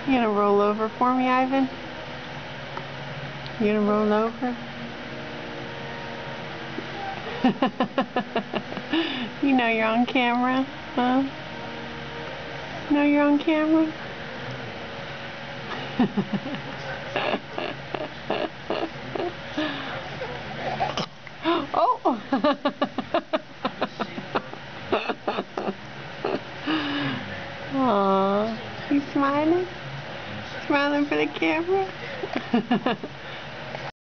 You gonna roll over for me, Ivan? You gonna roll over? You know you're on camera, huh? Know you're on camera? Oh! Aww, you smiling? Smiling for the camera?